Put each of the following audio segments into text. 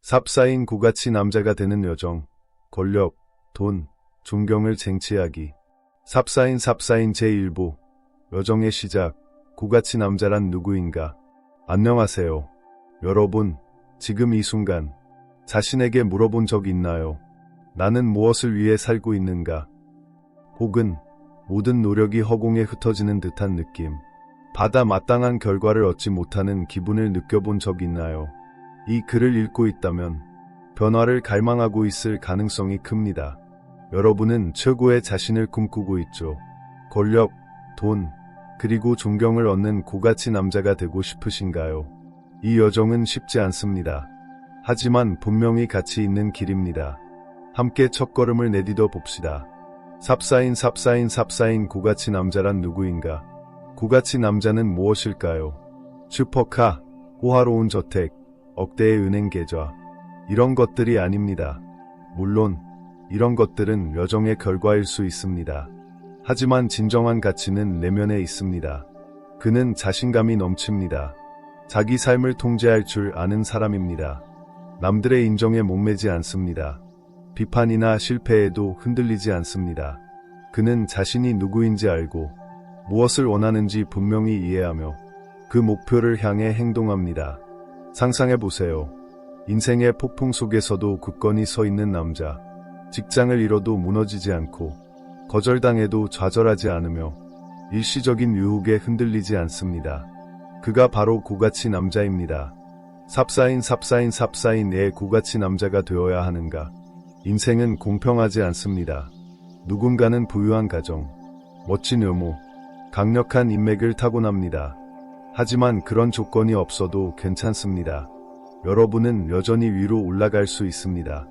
삽싸인 고가치 남자가 되는 여정, 권력, 돈, 존경을 쟁취하기. 삽싸인 제1부, 여정의 시작, 고가치 남자란 누구인가? 안녕하세요. 여러분, 지금 이 순간, 자신에게 물어본 적 있나요? 나는 무엇을 위해 살고 있는가? 혹은, 모든 노력이 허공에 흩어지는 듯한 느낌. 받아 마땅한 결과를 얻지 못하는 기분을 느껴본 적 있나요? 이 글을 읽고 있다면 변화를 갈망하고 있을 가능성이 큽니다. 여러분은 최고의 자신을 꿈꾸고 있죠. 권력, 돈, 그리고 존경을 얻는 고가치 남자가 되고 싶으신가요? 이 여정은 쉽지 않습니다. 하지만 분명히 가치 있는 길입니다. 함께 첫걸음을 내디뎌 봅시다. 삽싸인 고가치 남자란 누구인가? 고가치 남자는 무엇일까요? 슈퍼카, 호화로운 저택, 억대의 은행 계좌, 이런 것들이 아닙니다. 물론 이런 것들은 여정의 결과일 수 있습니다. 하지만 진정한 가치는 내면에 있습니다. 그는 자신감이 넘칩니다. 자기 삶을 통제할 줄 아는 사람입니다. 남들의 인정에 목매지 않습니다. 비판이나 실패에도 흔들리지 않습니다. 그는 자신이 누구인지 알고 무엇을 원하는지 분명히 이해하며 그 목표를 향해 행동합니다. 상상해보세요. 인생의 폭풍 속에서도 굳건히 서 있는 남자. 직장을 잃어도 무너지지 않고 거절당해도 좌절하지 않으며 일시적인 유혹에 흔들리지 않습니다. 그가 바로 고가치 남자입니다. 삽싸인의 고가치 남자가 되어야 하는가? 인생은 공평하지 않습니다. 누군가는 부유한 가정, 멋진 외모, 강력한 인맥을 타고납니다. 하지만 그런 조건이 없어도 괜찮습니다. 여러분은 여전히 위로 올라갈 수 있습니다.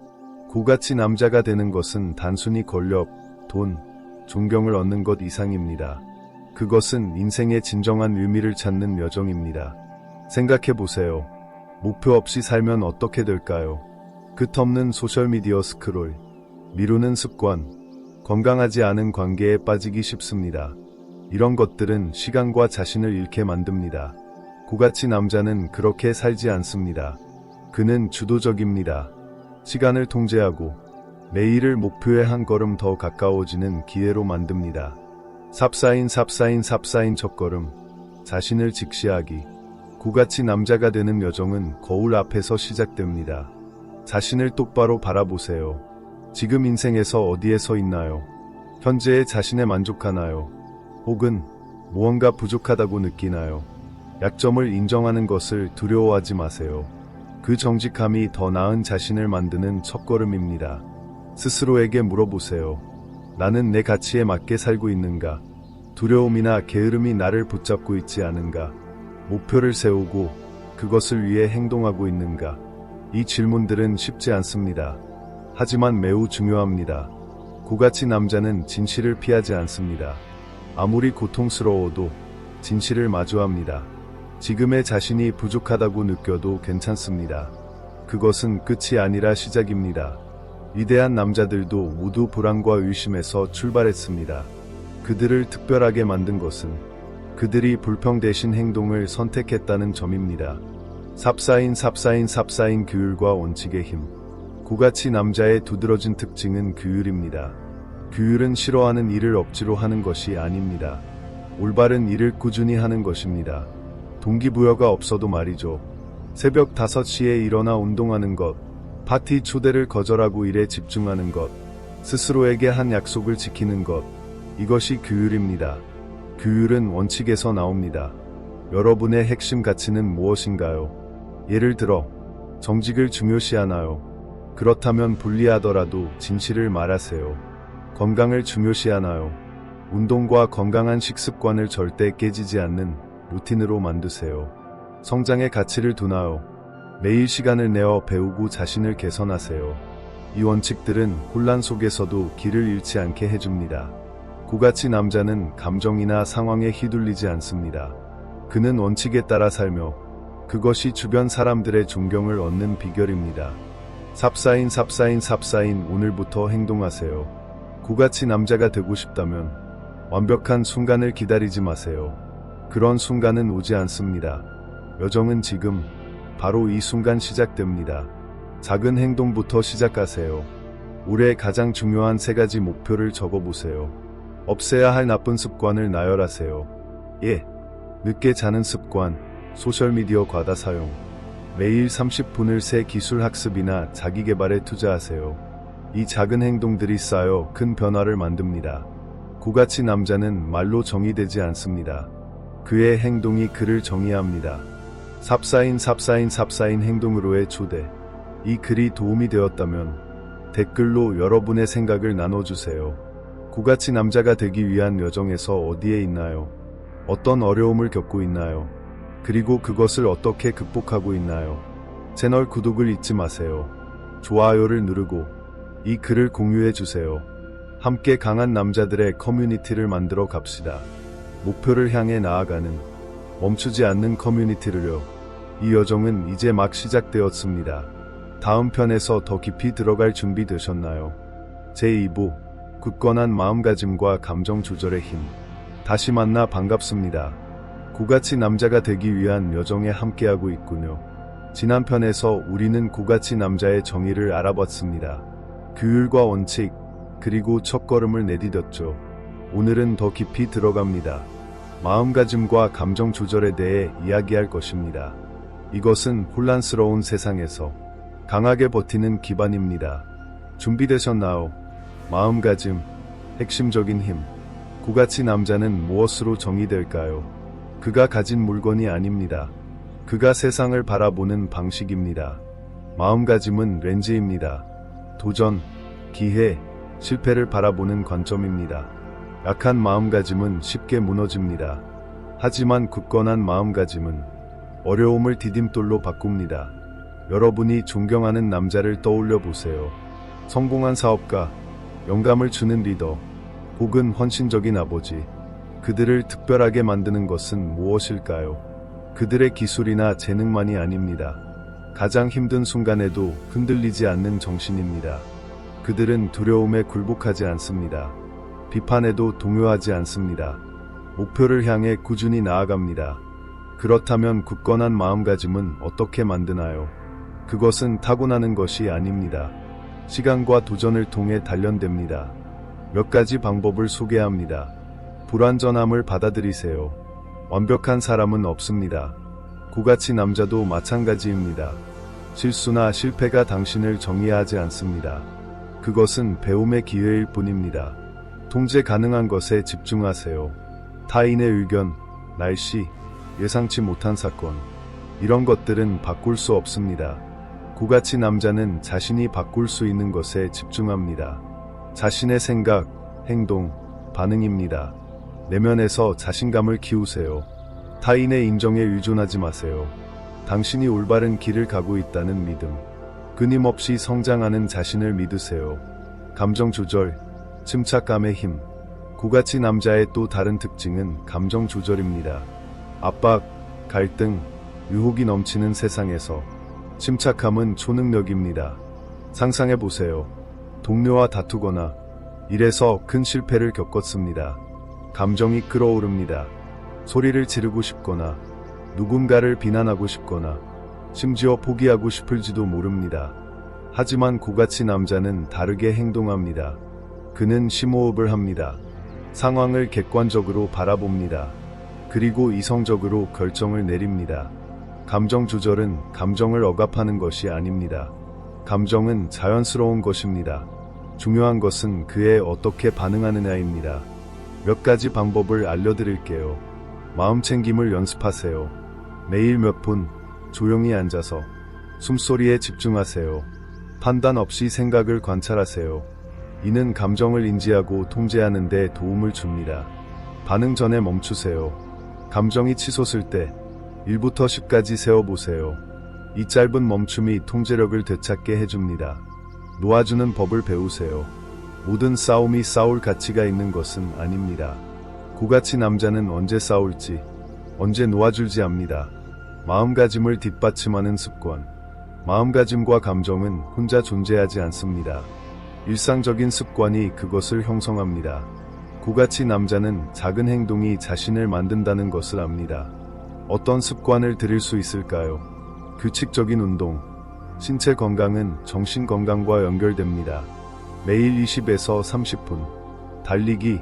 고가치 남자가 되는 것은 단순히 권력, 돈, 존경을 얻는 것 이상입니다. 그것은 인생의 진정한 의미를 찾는 여정입니다. 생각해보세요. 목표 없이 살면 어떻게 될까요? 끝없는 소셜미디어 스크롤, 미루는 습관, 건강하지 않은 관계에 빠지기 쉽습니다. 이런 것들은 시간과 자신을 잃게 만듭니다. 고가치 남자는 그렇게 살지 않습니다. 그는 주도적입니다. 시간을 통제하고 매일을 목표에 한 걸음 더 가까워지는 기회로 만듭니다. 삽싸인 첫걸음, 자신을 직시하기. 고가치 남자가 되는 여정은 거울 앞에서 시작됩니다. 자신을 똑바로 바라보세요. 지금 인생에서 어디에 서 있나요? 현재의 자신에 만족하나요? 혹은 무언가 부족하다고 느끼나요? 약점을 인정하는 것을 두려워하지 마세요. 그 정직함이 더 나은 자신을 만드는 첫걸음입니다. 스스로에게 물어보세요. 나는 내 가치에 맞게 살고 있는가? 두려움이나 게으름이 나를 붙잡고 있지 않은가? 목표를 세우고 그것을 위해 행동하고 있는가? 이 질문들은 쉽지 않습니다. 하지만 매우 중요합니다. 고가치 남자는 진실을 피하지 않습니다. 아무리 고통스러워도 진실을 마주합니다. 지금의 자신이 부족하다고 느껴도 괜찮습니다. 그것은 끝이 아니라 시작입니다. 위대한 남자들도 모두 불안과 의심에서 출발했습니다. 그들을 특별하게 만든 것은 그들이 불평 대신 행동을 선택했다는 점입니다. 삽싸인 규율과 원칙의 힘. 고가치 남자의 두드러진 특징은 규율입니다. 규율은 싫어하는 일을 억지로 하는 것이 아닙니다. 올바른 일을 꾸준히 하는 것입니다. 동기부여가 없어도 말이죠. 새벽 5시에 일어나 운동하는 것, 파티 초대를 거절하고 일에 집중하는 것, 스스로에게 한 약속을 지키는 것, 이것이 규율입니다. 규율은 원칙에서 나옵니다. 여러분의 핵심 가치는 무엇인가요? 예를 들어, 정직을 중요시하나요? 그렇다면 불리하더라도 진실을 말하세요. 건강을 중요시하나요? 운동과 건강한 식습관을 절대 깨지지 않는 루틴으로 만드세요. 성장의 가치를 두나요? 매일 시간을 내어 배우고 자신을 개선하세요. 이 원칙들은 혼란 속에서도 길을 잃지 않게 해줍니다. 고가치 남자는 감정이나 상황에 휘둘리지 않습니다. 그는 원칙에 따라 살며 그것이 주변 사람들의 존경을 얻는 비결입니다. 삽싸인 오늘부터 행동하세요. 고가치 남자가 되고 싶다면 완벽한 순간을 기다리지 마세요. 그런 순간은 오지 않습니다. 여정은 지금 바로 이 순간 시작됩니다. 작은 행동부터 시작하세요. 올해 가장 중요한 3가지 목표를 적어보세요. 없애야 할 나쁜 습관을 나열하세요. 1. 늦게 자는 습관, 소셜미디어 과다 사용. 매일 30분을 새 기술 학습이나 자기개발에 투자하세요. 이 작은 행동들이 쌓여 큰 변화를 만듭니다. 구가치 남자는 말로 정의되지 않습니다. 그의 행동이 그를 정의합니다. 삽사인 행동으로의 초대. 이 글이 도움이 되었다면 댓글로 여러분의 생각을 나눠주세요. 구가치 남자가 되기 위한 여정에서 어디에 있나요? 어떤 어려움을 겪고 있나요? 그리고 그것을 어떻게 극복하고 있나요? 채널 구독을 잊지 마세요. 좋아요를 누르고 이 글을 공유해주세요. 함께 강한 남자들의 커뮤니티를 만들어 갑시다. 목표를 향해 나아가는 멈추지 않는 커뮤니티를요. 이 여정은 이제 막 시작되었습니다. 다음 편에서 더 깊이 들어갈 준비 되셨나요? 제2부 굳건한 마음가짐과 감정 조절의 힘. 다시 만나 반갑습니다. 구가치 남자가 되기 위한 여정에 함께하고 있군요. 지난 편에서 우리는 구가치 남자의 정의를 알아봤습니다. 규율과 원칙, 그리고 첫걸음을 내디뎠죠. 오늘은 더 깊이 들어갑니다. 마음가짐과 감정 조절에 대해 이야기할 것입니다. 이것은 혼란스러운 세상에서 강하게 버티는 기반입니다. 준비되셨나요? 마음가짐, 핵심적인 힘. 구가치 남자는 무엇으로 정의될까요? 그가 가진 물건이 아닙니다. 그가 세상을 바라보는 방식입니다. 마음가짐은 렌즈입니다. 도전, 기회, 실패를 바라보는 관점입니다. 약한 마음가짐은 쉽게 무너집니다. 하지만 굳건한 마음가짐은 어려움을 디딤돌로 바꿉니다. 여러분이 존경하는 남자를 떠올려 보세요. 성공한 사업가, 영감을 주는 리더, 혹은 헌신적인 아버지. 그들을 특별하게 만드는 것은 무엇일까요? 그들의 기술이나 재능만이 아닙니다. 가장 힘든 순간에도 흔들리지 않는 정신입니다. 그들은 두려움에 굴복하지 않습니다. 비판에도 동요하지 않습니다. 목표를 향해 꾸준히 나아갑니다. 그렇다면 굳건한 마음가짐은 어떻게 만드나요? 그것은 타고나는 것이 아닙니다. 시간과 도전을 통해 단련됩니다. 몇 가지 방법을 소개합니다. 불완전함을 받아들이세요. 완벽한 사람은 없습니다. 구가치 남자도 마찬가지입니다. 실수나 실패가 당신을 정의하지 않습니다. 그것은 배움의 기회일 뿐입니다. 통제 가능한 것에 집중하세요. 타인의 의견, 날씨, 예상치 못한 사건. 이런 것들은 바꿀 수 없습니다. 구가치 남자는 자신이 바꿀 수 있는 것에 집중합니다. 자신의 생각, 행동, 반응입니다. 내면에서 자신감을 키우세요. 타인의 인정에 의존하지 마세요. 당신이 올바른 길을 가고 있다는 믿음. 끊임없이 성장하는 자신을 믿으세요. 감정 조절, 침착감의 힘. 구가치 남자의 또 다른 특징은 감정 조절입니다. 압박, 갈등, 유혹이 넘치는 세상에서 침착함은 초능력입니다. 상상해보세요. 동료와 다투거나 일에서 큰 실패를 겪었습니다. 감정이 끓어오릅니다. 소리를 지르고 싶거나 누군가를 비난하고 싶거나 심지어 포기하고 싶을지도 모릅니다. 하지만 구가치 남자는 다르게 행동합니다. 그는 심호흡을 합니다. 상황을 객관적으로 바라봅니다. 그리고 이성적으로 결정을 내립니다. 감정 조절은 감정을 억압하는 것이 아닙니다. 감정은 자연스러운 것입니다. 중요한 것은 그에 어떻게 반응하느냐입니다. 몇 가지 방법을 알려드릴게요. 마음챙김을 연습하세요. 매일 몇 분 조용히 앉아서 숨소리에 집중하세요. 판단 없이 생각을 관찰하세요. 이는 감정을 인지하고 통제하는 데 도움을 줍니다. 반응 전에 멈추세요. 감정이 치솟을 때 1부터 10까지 세어보세요. 이 짧은 멈춤이 통제력을 되찾게 해줍니다. 놓아주는 법을 배우세요. 모든 싸움이 싸울 가치가 있는 것은 아닙니다. 구가치 남자는 언제 싸울지, 언제 놓아줄지 압니다. 마음가짐을 뒷받침하는 습관. 마음가짐과 감정은 혼자 존재하지 않습니다. 일상적인 습관이 그것을 형성합니다. 구가치 남자는 작은 행동이 자신을 만든다는 것을 압니다. 어떤 습관을 들일 수 있을까요? 규칙적인 운동, 신체 건강은 정신 건강과 연결됩니다. 매일 20에서 30분 달리기,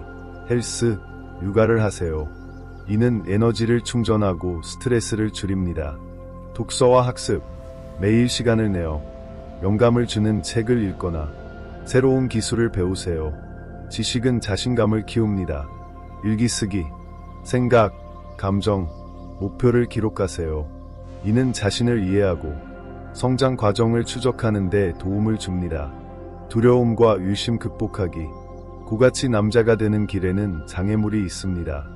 헬스, 육아를 하세요. 이는 에너지를 충전하고 스트레스를 줄입니다. 독서와 학습, 매일 시간을 내어 영감을 주는 책을 읽거나 새로운 기술을 배우세요. 지식은 자신감을 키웁니다. 일기 쓰기, 생각, 감정, 목표를 기록하세요. 이는 자신을 이해하고 성장 과정을 추적하는 데 도움을 줍니다. 두려움과 의심 극복하기, 고가치 남자가 되는 길에는 장애물이 있습니다.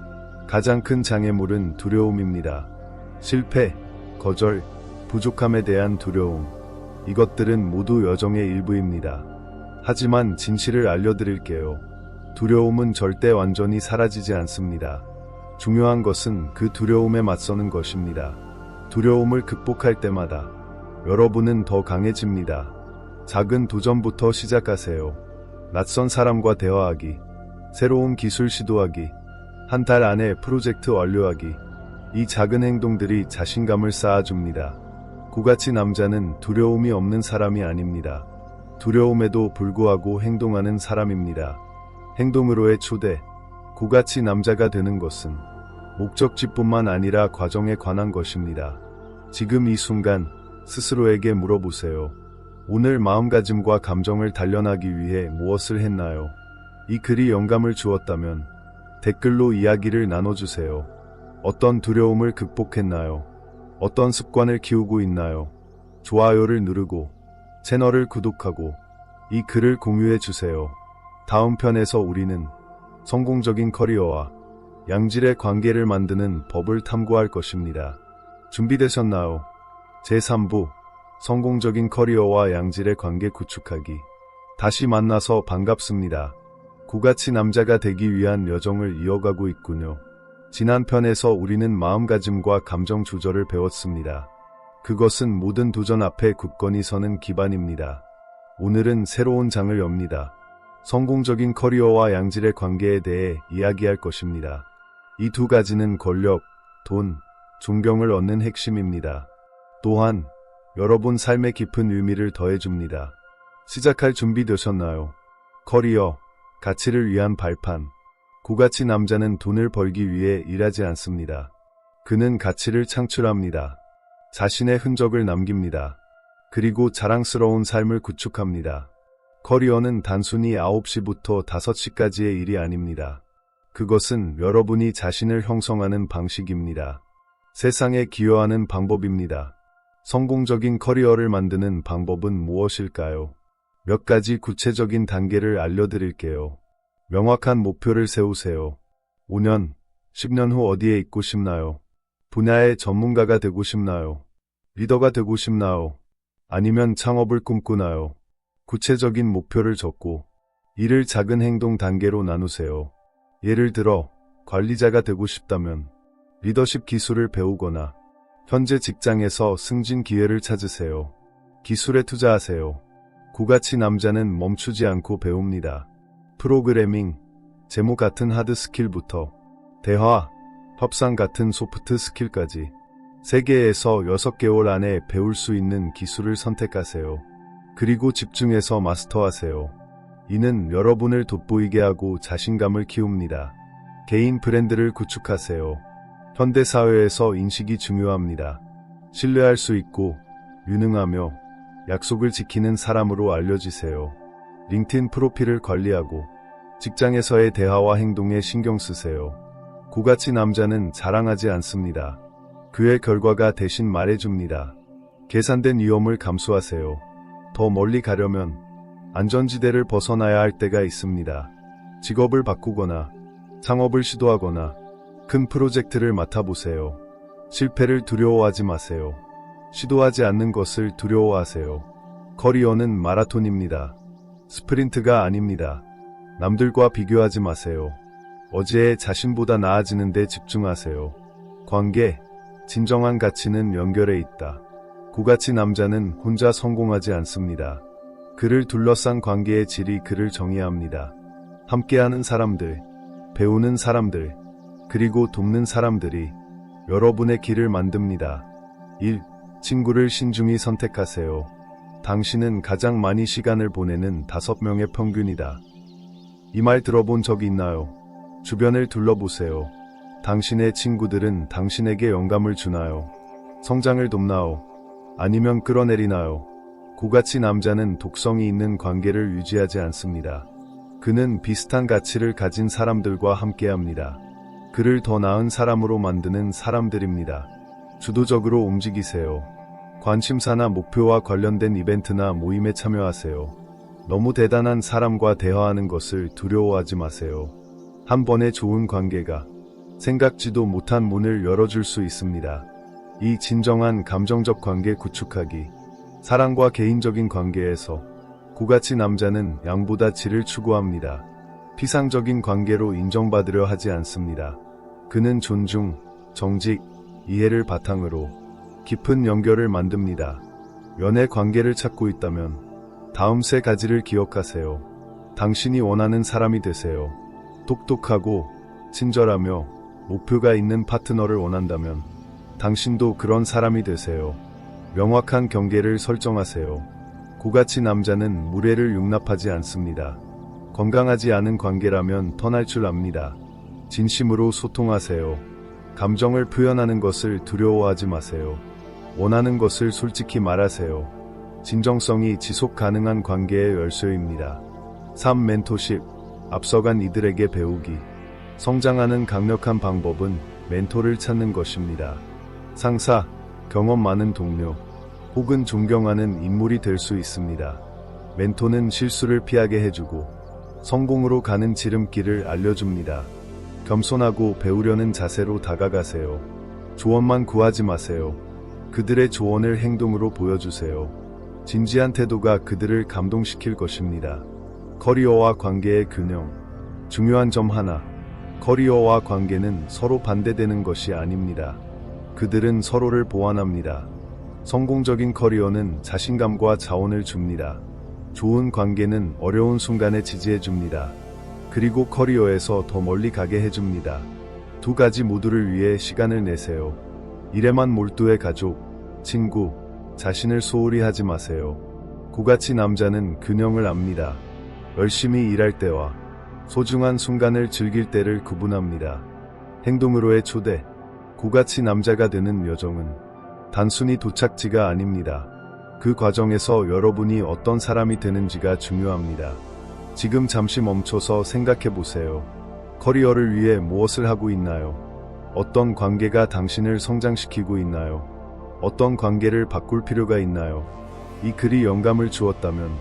가장 큰 장애물은 두려움입니다. 실패, 거절, 부족함에 대한 두려움. 이것들은 모두 여정의 일부입니다. 하지만 진실을 알려드릴게요. 두려움은 절대 완전히 사라지지 않습니다. 중요한 것은 그 두려움에 맞서는 것입니다. 두려움을 극복할 때마다 여러분은 더 강해집니다. 작은 도전부터 시작하세요. 낯선 사람과 대화하기, 새로운 기술 시도하기, 한 달 안에 프로젝트 완료하기. 이 작은 행동들이 자신감을 쌓아줍니다. 고가치 남자는 두려움이 없는 사람이 아닙니다. 두려움에도 불구하고 행동하는 사람입니다. 행동으로의 초대. 고가치 남자가 되는 것은 목적지뿐만 아니라 과정에 관한 것입니다. 지금 이 순간 스스로에게 물어보세요. 오늘 마음가짐과 감정을 단련하기 위해 무엇을 했나요? 이 글이 영감을 주었다면 댓글로 이야기를 나눠주세요. 어떤 두려움을 극복했나요? 어떤 습관을 키우고 있나요? 좋아요를 누르고 채널을 구독하고 이 글을 공유해 주세요. 다음 편에서 우리는 성공적인 커리어와 양질의 관계를 만드는 법을 탐구할 것입니다. 준비되셨나요? 제3부 성공적인 커리어와 양질의 관계 구축하기. 다시 만나서 반갑습니다. 고가치 남자가 되기 위한 여정을 이어가고 있군요. 지난 편에서 우리는 마음가짐과 감정 조절을 배웠습니다. 그것은 모든 도전 앞에 굳건히 서는 기반입니다. 오늘은 새로운 장을 엽니다. 성공적인 커리어와 양질의 관계에 대해 이야기할 것입니다. 이 두 가지는 권력, 돈, 존경을 얻는 핵심입니다. 또한 여러분 삶에 깊은 의미를 더해줍니다. 시작할 준비 되셨나요? 커리어, 가치를 위한 발판. 고가치 남자는 돈을 벌기 위해 일하지 않습니다. 그는 가치를 창출합니다. 자신의 흔적을 남깁니다. 그리고 자랑스러운 삶을 구축합니다. 커리어는 단순히 9시부터 5시까지의 일이 아닙니다. 그것은 여러분이 자신을 형성하는 방식입니다. 세상에 기여하는 방법입니다. 성공적인 커리어를 만드는 방법은 무엇일까요? 몇 가지 구체적인 단계를 알려드릴게요. 명확한 목표를 세우세요. 5년, 10년 후 어디에 있고 싶나요? 분야의 전문가가 되고 싶나요? 리더가 되고 싶나요? 아니면 창업을 꿈꾸나요? 구체적인 목표를 적고 이를 작은 행동 단계로 나누세요. 예를 들어 관리자가 되고 싶다면 리더십 기술을 배우거나 현재 직장에서 승진 기회를 찾으세요. 기술에 투자하세요. 고가치 남자는 멈추지 않고 배웁니다. 프로그래밍, 제모 같은 하드 스킬부터 대화, 협상 같은 소프트 스킬까지 3개에서 6개월 안에 배울 수 있는 기술을 선택하세요. 그리고 집중해서 마스터하세요. 이는 여러분을 돋보이게 하고 자신감을 키웁니다. 개인 브랜드를 구축하세요. 현대사회에서 인식이 중요합니다. 신뢰할 수 있고 유능하며 약속을 지키는 사람으로 알려지세요. 링크드인 프로필을 관리하고 직장에서의 대화와 행동에 신경 쓰세요. 고가치 남자는 자랑하지 않습니다. 그의 결과가 대신 말해줍니다. 계산된 위험을 감수하세요. 더 멀리 가려면 안전지대를 벗어나야 할 때가 있습니다. 직업을 바꾸거나 창업을 시도하거나 큰 프로젝트를 맡아보세요. 실패를 두려워하지 마세요. 시도하지 않는 것을 두려워하세요. 커리어는 마라톤입니다. 스프린트가 아닙니다. 남들과 비교하지 마세요. 어제의 자신보다 나아지는 데 집중하세요. 관계, 진정한 가치는 연결해 있다. 고가치 남자는 혼자 성공하지 않습니다. 그를 둘러싼 관계의 질이 그를 정의합니다. 함께하는 사람들, 배우는 사람들, 그리고 돕는 사람들이 여러분의 길을 만듭니다. 1. 친구를 신중히 선택하세요. 당신은 가장 많이 시간을 보내는 5명의 평균이다. 이 말 들어본 적 있나요? 주변을 둘러보세요. 당신의 친구들은 당신에게 영감을 주나요? 성장을 돕나요? 아니면 끌어내리나요? 고가치 남자는 독성이 있는 관계를 유지하지 않습니다. 그는 비슷한 가치를 가진 사람들과 함께합니다. 그를 더 나은 사람으로 만드는 사람들입니다. 주도적으로 움직이세요. 관심사나 목표와 관련된 이벤트나 모임에 참여하세요. 너무 대단한 사람과 대화하는 것을 두려워하지 마세요. 한 번의 좋은 관계가 생각지도 못한 문을 열어줄 수 있습니다. 이 진정한 감정적 관계 구축하기. 사랑과 개인적인 관계에서 고가치 남자는 양보다 질을 추구합니다. 피상적인 관계로 인정받으려 하지 않습니다. 그는 존중, 정직, 이해를 바탕으로 깊은 연결을 만듭니다. 연애 관계를 찾고 있다면 다음 3가지를 기억하세요. 당신이 원하는 사람이 되세요. 똑똑하고 친절하며 목표가 있는 파트너를 원한다면 당신도 그런 사람이 되세요. 명확한 경계를 설정하세요. 고가치 남자는 무례를 용납하지 않습니다. 건강하지 않은 관계라면 터날 줄 압니다. 진심으로 소통하세요. 감정을 표현하는 것을 두려워하지 마세요. 원하는 것을 솔직히 말하세요. 진정성이 지속 가능한 관계의 열쇠입니다. 3. 멘토십. 앞서간 이들에게 배우기. 성장하는 강력한 방법은 멘토를 찾는 것입니다. 상사, 경험 많은 동료, 혹은 존경하는 인물이 될 수 있습니다. 멘토는 실수를 피하게 해주고 성공으로 가는 지름길을 알려줍니다. 겸손하고 배우려는 자세로 다가가세요. 조언만 구하지 마세요. 그들의 조언을 행동으로 보여주세요. 진지한 태도가 그들을 감동시킬 것입니다. 커리어와 관계의 균형. 중요한 점 하나. 커리어와 관계는 서로 반대되는 것이 아닙니다. 그들은 서로를 보완합니다. 성공적인 커리어는 자신감과 자원을 줍니다. 좋은 관계는 어려운 순간에 지지해줍니다. 그리고 커리어에서 더 멀리 가게 해줍니다. 2가지 모두를 위해 시간을 내세요. 일에만 몰두해 가족, 친구, 자신을 소홀히 하지 마세요. 고가치 남자는 균형을 압니다. 열심히 일할 때와 소중한 순간을 즐길 때를 구분합니다. 행동으로의 초대. 고가치 남자가 되는 여정은 단순히 도착지가 아닙니다. 그 과정에서 여러분이 어떤 사람이 되는지가 중요합니다. 지금 잠시 멈춰서 생각해 보세요. 커리어를 위해 무엇을 하고 있나요? 어떤 관계가 당신을 성장시키고 있나요? 어떤 관계를 바꿀 필요가 있나요? 이 글이 영감을 주었다면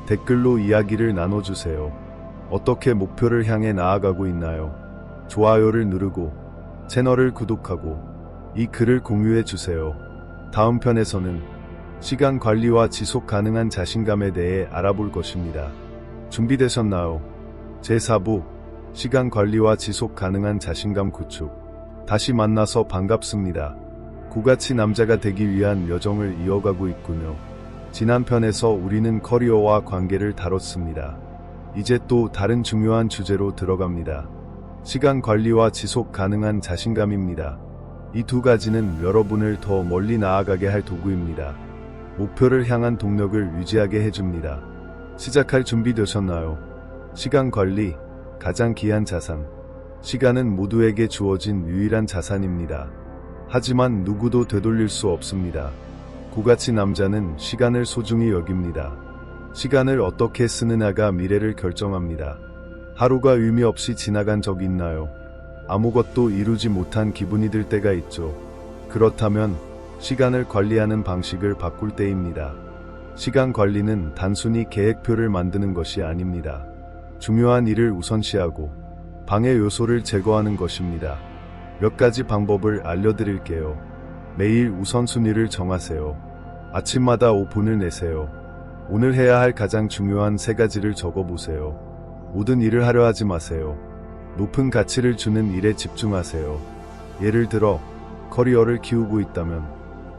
댓글로 이야기를 나눠주세요. 어떻게 목표를 향해 나아가고 있나요? 좋아요를 누르고 채널을 구독하고 이 글을 공유해 주세요. 다음 편에서는 시간 관리와 지속 가능한 자신감에 대해 알아볼 것입니다. 준비되셨나요? 제4부 시간 관리와 지속 가능한 자신감 구축. 다시 만나서 반갑습니다. 고가치 남자가 되기 위한 여정을 이어가고 있군요. 지난 편에서 우리는 커리어와 관계를 다뤘습니다. 이제 또 다른 중요한 주제로 들어갑니다. 시간 관리와 지속 가능한 자신감입니다. 이 2가지는 여러분을 더 멀리 나아가게 할 도구입니다. 목표를 향한 동력을 유지하게 해줍니다. 시작할 준비 되셨나요? 시간 관리, 가장 귀한 자산. 시간은 모두에게 주어진 유일한 자산입니다. 하지만 누구도 되돌릴 수 없습니다. 고가치 남자는 시간을 소중히 여깁니다. 시간을 어떻게 쓰느냐가 미래를 결정합니다. 하루가 의미 없이 지나간 적 있나요? 아무것도 이루지 못한 기분이 들 때가 있죠. 그렇다면 시간을 관리하는 방식을 바꿀 때입니다. 시간 관리는 단순히 계획표를 만드는 것이 아닙니다. 중요한 일을 우선시하고 방해 요소를 제거하는 것입니다. 몇 가지 방법을 알려드릴게요. 매일 우선순위를 정하세요. 아침마다 5분을 내세요. 오늘 해야 할 가장 중요한 3가지를 적어보세요. 모든 일을 하려 하지 마세요. 높은 가치를 주는 일에 집중하세요. 예를 들어 커리어를 키우고 있다면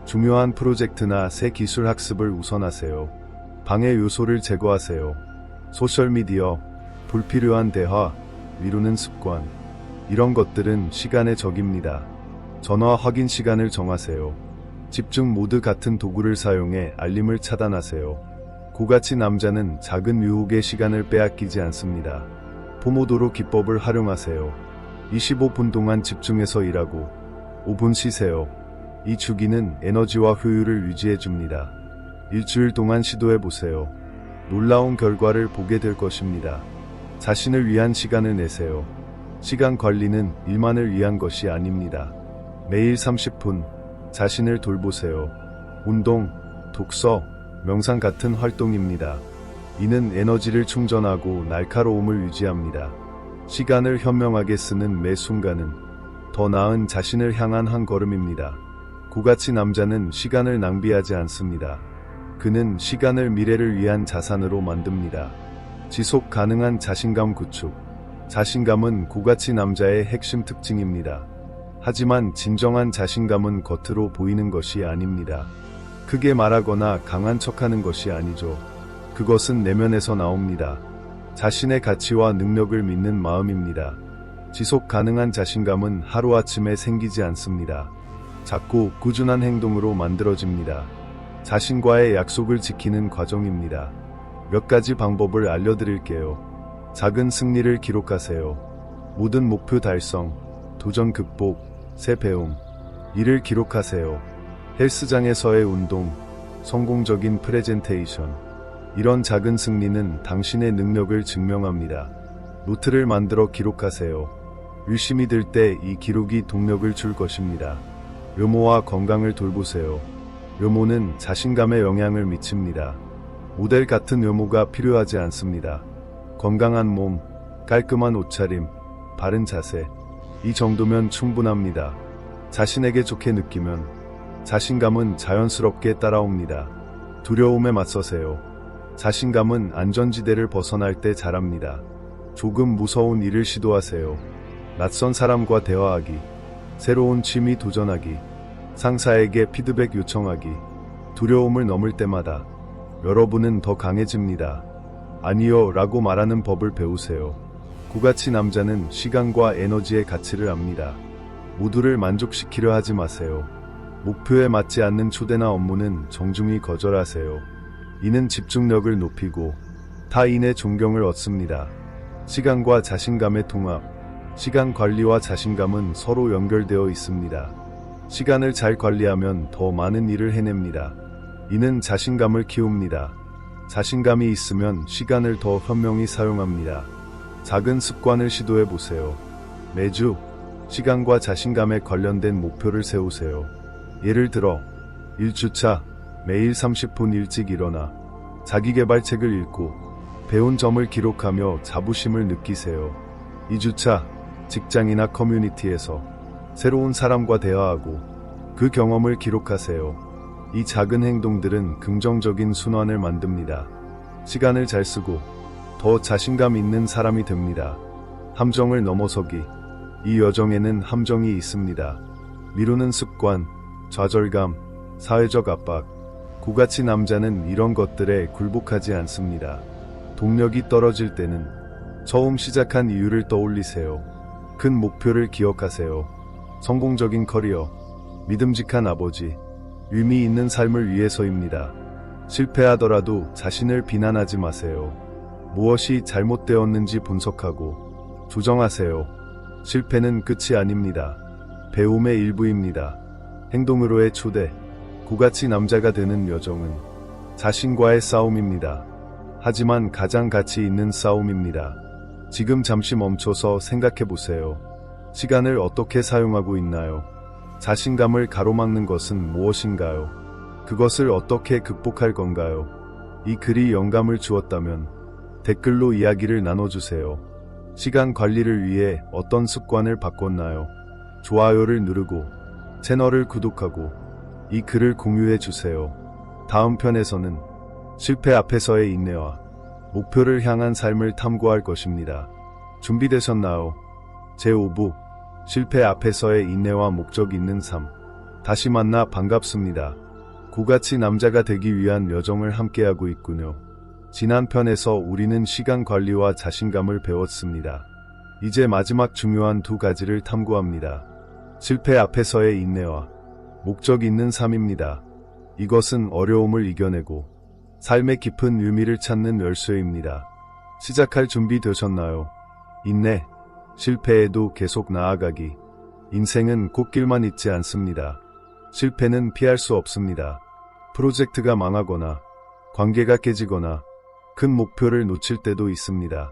중요한 프로젝트나 새 기술 학습을 우선하세요. 방해 요소를 제거하세요. 소셜미디어, 불필요한 대화, 미루는 습관. 이런 것들은 시간의 적입니다. 전화 확인 시간을 정하세요. 집중 모드 같은 도구를 사용해 알림을 차단하세요. 고가치 남자는 작은 유혹에 시간을 빼앗기지 않습니다. 포모도로 기법을 활용하세요. 25분 동안 집중해서 일하고 5분 쉬세요. 이 주기는 에너지와 효율을 유지해줍니다. 일주일 동안 시도해보세요. 놀라운 결과를 보게 될 것입니다. 자신을 위한 시간을 내세요. 시간 관리는 일만을 위한 것이 아닙니다. 매일 30분 자신을 돌보세요. 운동, 독서, 명상 같은 활동입니다. 이는 에너지를 충전하고 날카로움을 유지합니다. 시간을 현명하게 쓰는 매 순간은 더 나은 자신을 향한 한 걸음입니다. 고가치 남자는 시간을 낭비하지 않습니다. 그는 시간을 미래를 위한 자산으로 만듭니다. 지속 가능한 자신감 구축. 자신감은 고가치 남자의 핵심 특징입니다. 하지만 진정한 자신감은 겉으로 보이는 것이 아닙니다. 크게 말하거나 강한 척하는 것이 아니죠. 그것은 내면에서 나옵니다. 자신의 가치와 능력을 믿는 마음입니다. 지속 가능한 자신감은 하루아침에 생기지 않습니다. 작고 꾸준한 행동으로 만들어집니다. 자신과의 약속을 지키는 과정입니다. 몇 가지 방법을 알려드릴게요. 작은 승리를 기록하세요. 모든 목표 달성, 도전 극복, 새 배움, 이를 기록하세요. 헬스장에서의 운동, 성공적인 프레젠테이션. 이런 작은 승리는 당신의 능력을 증명합니다. 노트를 만들어 기록하세요. 의심이 들 때 이 기록이 동력을 줄 것입니다. 외모와 건강을 돌보세요. 외모는 자신감에 영향을 미칩니다. 모델 같은 외모가 필요하지 않습니다. 건강한 몸, 깔끔한 옷차림, 바른 자세, 이 정도면 충분합니다. 자신에게 좋게 느끼면 자신감은 자연스럽게 따라옵니다. 두려움에 맞서세요. 자신감은 안전지대를 벗어날 때 자랍니다. 조금 무서운 일을 시도하세요. 낯선 사람과 대화하기, 새로운 취미 도전하기, 상사에게 피드백 요청하기. 두려움을 넘을 때마다 여러분은 더 강해집니다. 아니요 라고 말하는 법을 배우세요. 고가치 남자는 시간과 에너지의 가치를 압니다. 모두를 만족시키려 하지 마세요. 목표에 맞지 않는 초대나 업무는 정중히 거절하세요. 이는 집중력을 높이고 타인의 존경을 얻습니다. 시간과 자신감의 통합. 시간 관리와 자신감은 서로 연결되어 있습니다. 시간을 잘 관리하면 더 많은 일을 해냅니다. 이는 자신감을 키웁니다. 자신감이 있으면 시간을 더 현명히 사용합니다. 작은 습관을 시도해 보세요. 매주 시간과 자신감에 관련된 목표를 세우세요. 예를 들어 1주차 매일 30분 일찍 일어나 자기계발책을 읽고 배운 점을 기록하며 자부심을 느끼세요. 2주차 직장이나 커뮤니티에서 새로운 사람과 대화하고 그 경험을 기록하세요. 이 작은 행동들은 긍정적인 순환을 만듭니다. 시간을 잘 쓰고 더 자신감 있는 사람이 됩니다. 함정을 넘어서기. 이 여정에는 함정이 있습니다. 미루는 습관, 좌절감, 사회적 압박. 고가치 남자는 이런 것들에 굴복하지 않습니다. 동력이 떨어질 때는 처음 시작한 이유를 떠올리세요. 큰 목표를 기억하세요. 성공적인 커리어, 믿음직한 아버지, 의미 있는 삶을 위해서입니다. 실패하더라도 자신을 비난하지 마세요. 무엇이 잘못되었는지 분석하고 조정하세요. 실패는 끝이 아닙니다. 배움의 일부입니다. 행동으로의 초대. 고가치 남자가 되는 여정은 자신과의 싸움입니다. 하지만 가장 가치 있는 싸움입니다. 지금 잠시 멈춰서 생각해 보세요. 시간을 어떻게 사용하고 있나요? 자신감을 가로막는 것은 무엇인가요? 그것을 어떻게 극복할 건가요? 이 글이 영감을 주었다면 댓글로 이야기를 나눠주세요. 시간 관리를 위해 어떤 습관을 바꿨나요? 좋아요를 누르고 채널을 구독하고 이 글을 공유해 주세요. 다음 편에서는 실패 앞에서의 인내와 목표를 향한 삶을 탐구할 것입니다. 준비되셨나요? 제5부 실패 앞에서의 인내와 목적 있는 삶. 다시 만나 반갑습니다. 고가치 남자가 되기 위한 여정을 함께하고 있군요. 지난 편에서 우리는 시간 관리와 자신감을 배웠습니다. 이제 마지막 중요한 두 가지를 탐구합니다. 실패 앞에서의 인내와 목적 있는 삶입니다. 이것은 어려움을 이겨내고 삶의 깊은 의미를 찾는 열쇠입니다. 시작할 준비 되셨나요? 인내, 실패에도 계속 나아가기. 인생은 꽃길만 있지 않습니다. 실패는 피할 수 없습니다. 프로젝트가 망하거나 관계가 깨지거나 큰 목표를 놓칠 때도 있습니다.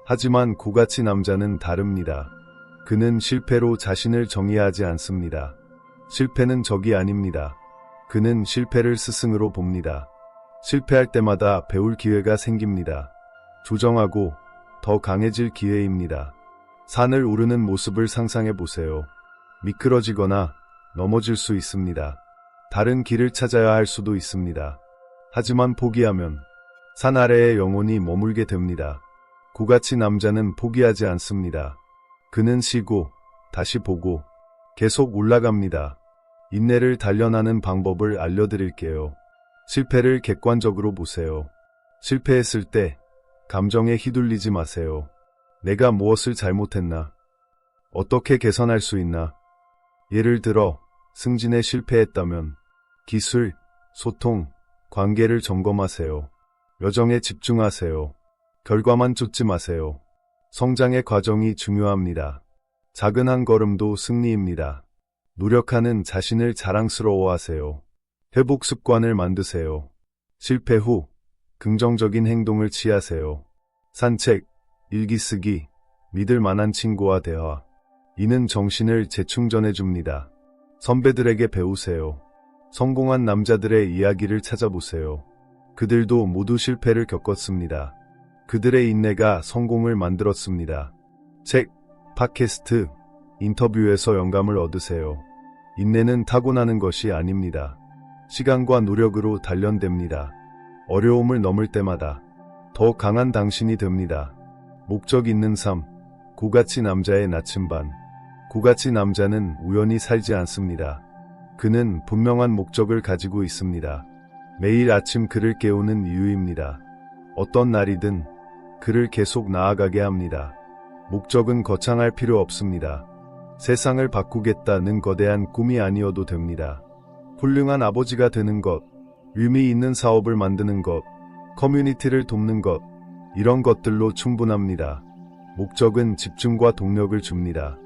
하지만 고가치 남자는 다릅니다. 그는 실패로 자신을 정의하지 않습니다. 실패는 적이 아닙니다. 그는 실패를 스승으로 봅니다. 실패할 때마다 배울 기회가 생깁니다. 조정하고 더 강해질 기회입니다. 산을 오르는 모습을 상상해 보세요. 미끄러지거나 넘어질 수 있습니다. 다른 길을 찾아야 할 수도 있습니다. 하지만 포기하면 산 아래에 영원히 머물게 됩니다. 고가치 남자는 포기하지 않습니다. 그는 쉬고 다시 보고 계속 올라갑니다. 인내를 단련하는 방법을 알려드릴게요. 실패를 객관적으로 보세요. 실패했을 때 감정에 휘둘리지 마세요. 내가 무엇을 잘못했나? 어떻게 개선할 수 있나? 예를 들어 승진에 실패했다면 기술, 소통, 관계를 점검하세요. 여정에 집중하세요. 결과만 쫓지 마세요. 성장의 과정이 중요합니다. 작은 한 걸음도 승리입니다. 노력하는 자신을 자랑스러워하세요. 회복 습관을 만드세요. 실패 후 긍정적인 행동을 취하세요. 산책, 일기 쓰기, 믿을 만한 친구와 대화. 이는 정신을 재충전해 줍니다. 선배들에게 배우세요. 성공한 남자들의 이야기를 찾아보세요. 그들도 모두 실패를 겪었습니다. 그들의 인내가 성공을 만들었습니다. 책, 팟캐스트, 인터뷰에서 영감을 얻으세요. 인내는 타고나는 것이 아닙니다. 시간과 노력으로 단련됩니다. 어려움을 넘을 때마다 더 강한 당신이 됩니다. 목적 있는 삶, 고가치 남자의 나침반. 고가치 남자는 우연히 살지 않습니다. 그는 분명한 목적을 가지고 있습니다. 매일 아침 그를 깨우는 이유입니다. 어떤 날이든 그를 계속 나아가게 합니다. 목적은 거창할 필요 없습니다. 세상을 바꾸겠다는 거대한 꿈이 아니어도 됩니다. 훌륭한 아버지가 되는 것, 의미 있는 사업을 만드는 것, 커뮤니티를 돕는 것, 이런 것들로 충분합니다. 목적은 집중과 동력을 줍니다.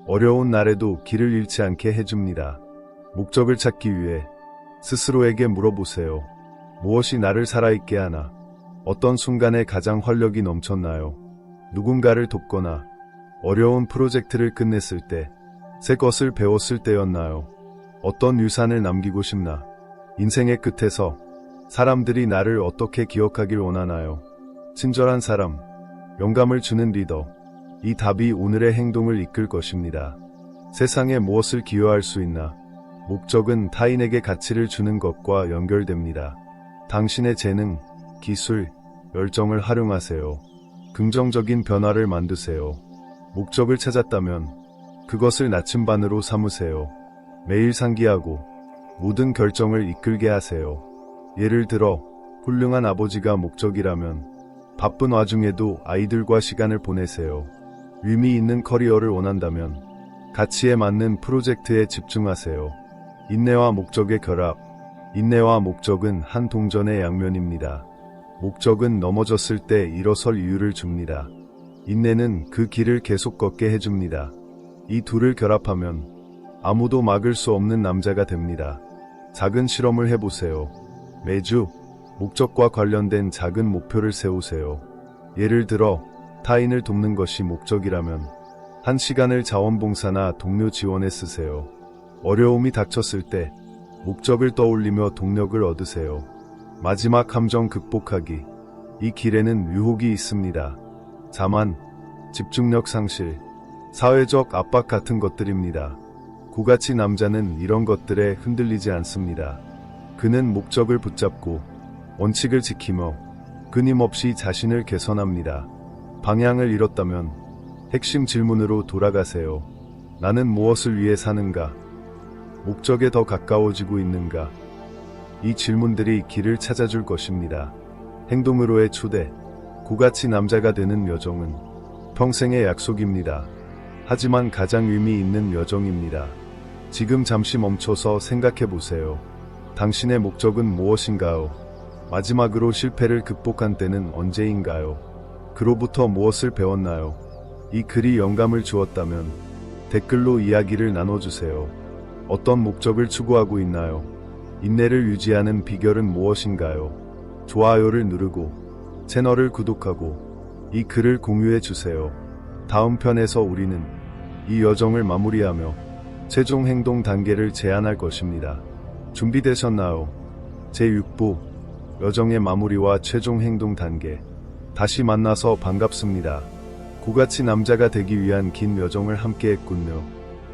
어려운 날에도 길을 잃지 않게 해줍니다. 목적을 찾기 위해 스스로에게 물어보세요. 무엇이 나를 살아있게 하나? 어떤 순간에 가장 활력이 넘쳤나요? 누군가를 돕거나 어려운 프로젝트를 끝냈을 때, 새 것을 배웠을 때였나요? 어떤 유산을 남기고 싶나? 인생의 끝에서 사람들이 나를 어떻게 기억하길 원하나요? 친절한 사람, 영감을 주는 리더. 이 답이 오늘의 행동을 이끌 것입니다. 세상에 무엇을 기여할 수 있나? 목적은 타인에게 가치를 주는 것과 연결됩니다. 당신의 재능, 기술, 열정을 활용하세요. 긍정적인 변화를 만드세요. 목적을 찾았다면 그것을 나침반으로 삼으세요. 매일 상기하고 모든 결정을 이끌게 하세요. 예를 들어 훌륭한 아버지가 목적이라면 바쁜 와중에도 아이들과 시간을 보내세요. 의미 있는 커리어를 원한다면 가치에 맞는 프로젝트에 집중하세요. 인내와 목적의 결합. 인내와 목적은 한 동전의 양면입니다. 목적은 넘어졌을 때 일어설 이유를 줍니다. 인내는 그 길을 계속 걷게 해줍니다. 이 둘을 결합하면 아무도 막을 수 없는 남자가 됩니다. 작은 실험을 해보세요. 매주 목적과 관련된 작은 목표를 세우세요. 예를 들어 타인을 돕는 것이 목적이라면 1시간을 자원봉사나 동료 지원에 쓰세요. 어려움이 닥쳤을 때 목적을 떠올리며 동력을 얻으세요. 마지막 함정 극복하기. 이 길에는 유혹이 있습니다. 자만, 집중력 상실, 사회적 압박 같은 것들입니다. 고가치 남자는 이런 것들에 흔들리지 않습니다. 그는 목적을 붙잡고 원칙을 지키며 끊임없이 자신을 개선합니다. 방향을 잃었다면 핵심 질문으로 돌아가세요. 나는 무엇을 위해 사는가? 목적에 더 가까워지고 있는가? 이 질문들이 길을 찾아줄 것입니다. 행동으로의 초대. 고가치 남자가 되는 여정은 평생의 약속입니다. 하지만 가장 의미 있는 여정입니다. 지금 잠시 멈춰서 생각해 보세요. 당신의 목적은 무엇인가요? 마지막으로 실패를 극복한 때는 언제인가요? 그로부터 무엇을 배웠나요? 이 글이 영감을 주었다면 댓글로 이야기를 나눠주세요. 어떤 목적을 추구하고 있나요? 인내를 유지하는 비결은 무엇인가요? 좋아요를 누르고 채널을 구독하고 이 글을 공유해 주세요. 다음 편에서 우리는 이 여정을 마무리하며 최종 행동 단계를 제안할 것입니다. 준비되셨나요? 제6부 여정의 마무리와 최종 행동 단계. 다시 만나서 반갑습니다. 고가치 남자가 되기 위한 긴 여정을 함께 했군요.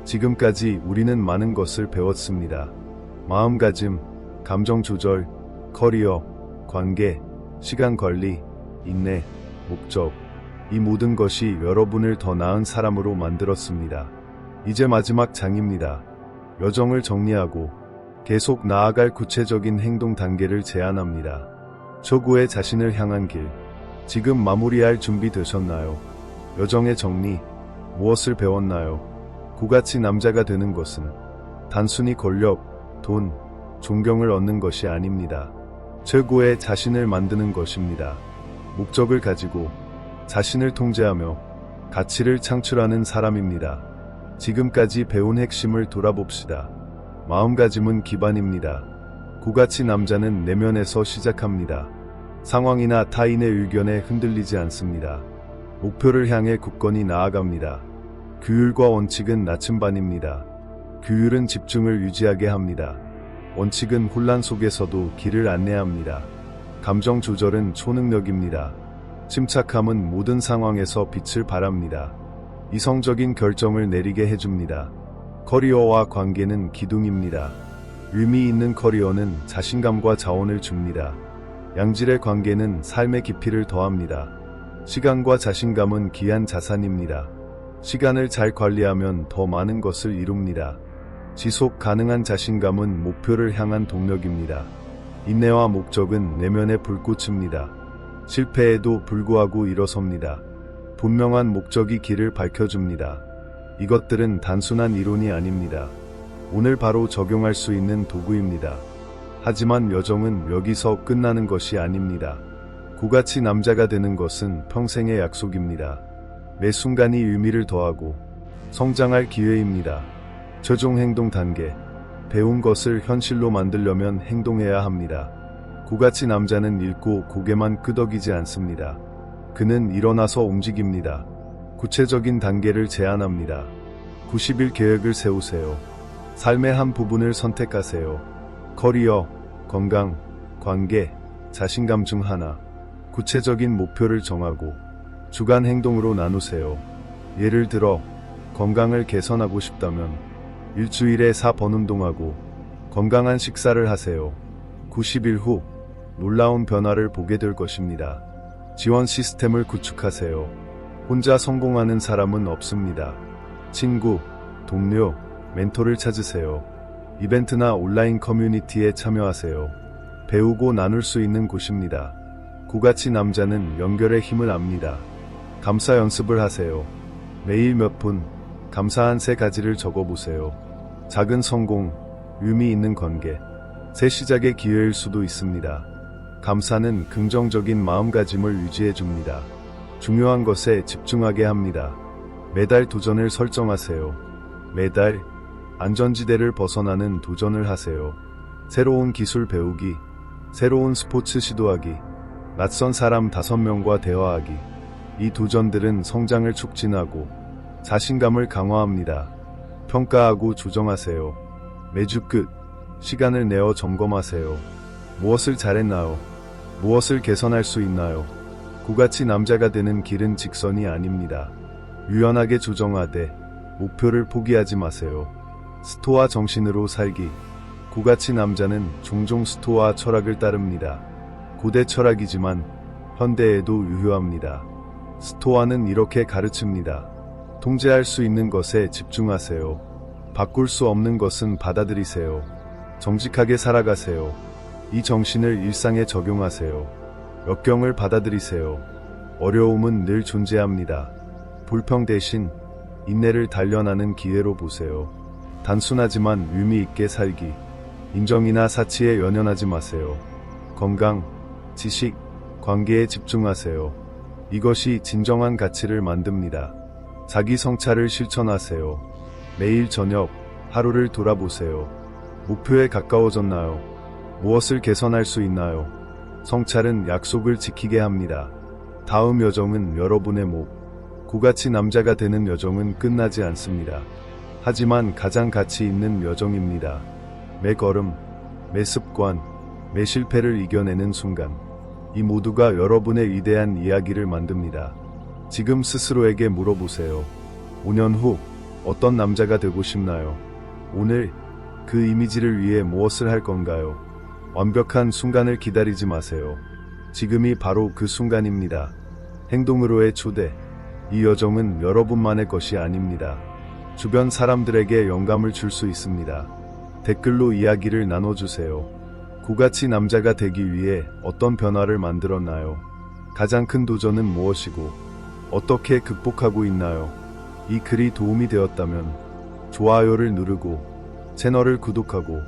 지금까지 우리는 많은 것을 배웠습니다. 마음가짐, 감정 조절, 커리어, 관계, 시간 관리, 인내, 목적. 이 모든 것이 여러분을 더 나은 사람으로 만들었습니다. 이제 마지막 장입니다. 여정을 정리하고 계속 나아갈 구체적인 행동 단계를 제안합니다. 초구의 자신을 향한 길. 지금 마무리할 준비 되셨나요? 여정의 정리. 무엇을 배웠나요? 고가치 남자가 되는 것은 단순히 권력, 돈, 존경을 얻는 것이 아닙니다. 최고의 자신을 만드는 것입니다. 목적을 가지고 자신을 통제하며 가치를 창출하는 사람입니다. 지금까지 배운 핵심을 돌아봅시다. 마음가짐은 기반입니다. 고가치 남자는 내면에서 시작합니다. 상황이나 타인의 의견에 흔들리지 않습니다. 목표를 향해 굳건히 나아갑니다. 규율과 원칙은 나침반입니다. 규율은 집중을 유지하게 합니다. 원칙은 혼란 속에서도 길을 안내합니다. 감정 조절은 초능력입니다. 침착함은 모든 상황에서 빛을 발합니다. 이성적인 결정을 내리게 해줍니다. 커리어와 관계는 기둥입니다. 의미 있는 커리어는 자신감과 자원을 줍니다. 양질의 관계는 삶의 깊이를 더합니다. 시간과 자신감은 귀한 자산입니다. 시간을 잘 관리하면 더 많은 것을 이룹니다. 지속 가능한 자신감은 목표를 향한 동력입니다. 인내와 목적은 내면의 불꽃입니다. 실패에도 불구하고 일어섭니다. 분명한 목적이 길을 밝혀줍니다. 이것들은 단순한 이론이 아닙니다. 오늘 바로 적용할 수 있는 도구입니다. 하지만 여정은 여기서 끝나는 것이 아닙니다. 고가치 남자가 되는 것은 평생의 약속입니다. 매 순간이 의미를 더하고 성장할 기회입니다. 최종 행동 단계. 배운 것을 현실로 만들려면 행동해야 합니다. 고가치 남자는 읽고 고개만 끄덕이지 않습니다. 그는 일어나서 움직입니다. 구체적인 단계를 제안합니다. 90일 계획을 세우세요. 삶의 한 부분을 선택하세요. 커리어, 건강, 관계, 자신감 중 하나. 구체적인 목표를 정하고 주간 행동으로 나누세요. 예를 들어 건강을 개선하고 싶다면 일주일에 4번 운동하고 건강한 식사를 하세요. 90일 후 놀라운 변화를 보게 될 것입니다. 지원 시스템을 구축하세요. 혼자 성공하는 사람은 없습니다. 친구, 동료, 멘토를 찾으세요. 이벤트나 온라인 커뮤니티에 참여하세요. 배우고 나눌 수 있는 곳입니다. 고가치 남자는 연결의 힘을 압니다. 감사 연습을 하세요. 매일 몇 분, 감사한 3가지를 적어보세요. 작은 성공, 의미 있는 관계, 새 시작의 기회일 수도 있습니다. 감사는 긍정적인 마음가짐을 유지해줍니다. 중요한 것에 집중하게 합니다. 매달 도전을 설정하세요. 매달 안전지대를 벗어나는 도전을 하세요. 새로운 기술 배우기, 새로운 스포츠 시도하기, 낯선 사람 5명과 대화하기. 이 도전들은 성장을 촉진하고 자신감을 강화합니다. 평가하고 조정하세요. 매주 끝, 시간을 내어 점검하세요. 무엇을 잘했나요? 무엇을 개선할 수 있나요? 고가치 남자가 되는 길은 직선이 아닙니다. 유연하게 조정하되 목표를 포기하지 마세요. 스토아 정신으로 살기. 고가치 남자는 종종 스토아 철학을 따릅니다. 고대 철학이지만 현대에도 유효합니다. 스토아는 이렇게 가르칩니다. 통제할 수 있는 것에 집중하세요. 바꿀 수 없는 것은 받아들이세요. 정직하게 살아가세요. 이 정신을 일상에 적용하세요. 역경을 받아들이세요. 어려움은 늘 존재합니다. 불평 대신 인내를 단련하는 기회로 보세요. 단순하지만 의미 있게 살기. 인정이나 사치에 연연하지 마세요. 건강, 지식, 관계에 집중하세요. 이것이 진정한 가치를 만듭니다. 자기 성찰을 실천하세요. 매일 저녁, 하루를 돌아보세요. 목표에 가까워졌나요? 무엇을 개선할 수 있나요? 성찰은 약속을 지키게 합니다. 다음 여정은 여러분의 목. 고가치 남자가 되는 여정은 끝나지 않습니다. 하지만 가장 가치 있는 여정입니다. 매 걸음, 매 습관, 매 실패를 이겨내는 순간, 이 모두가 여러분의 위대한 이야기를 만듭니다. 지금 스스로에게 물어보세요. 5년 후 어떤 남자가 되고 싶나요? 오늘 그 이미지를 위해 무엇을 할 건가요? 완벽한 순간을 기다리지 마세요. 지금이 바로 그 순간입니다. 행동으로의 초대. 이 여정은 여러분만의 것이 아닙니다. 주변 사람들에게 영감을 줄 수 있습니다. 댓글로 이야기를 나눠주세요. 고가치 남자가 되기 위해 어떤 변화를 만들었나요? 가장 큰 도전은 무엇이고 어떻게 극복하고 있나요? 이 글이 도움이 되었다면 좋아요를 누르고 채널을 구독하고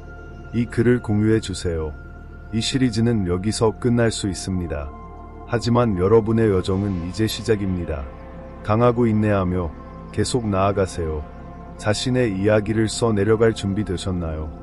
이 글을 공유해 주세요. 이 시리즈는 여기서 끝날 수 있습니다. 하지만 여러분의 여정은 이제 시작입니다. 강하고 인내하며 계속 나아가세요. 자신의 이야기를 써 내려갈 준비 되셨나요?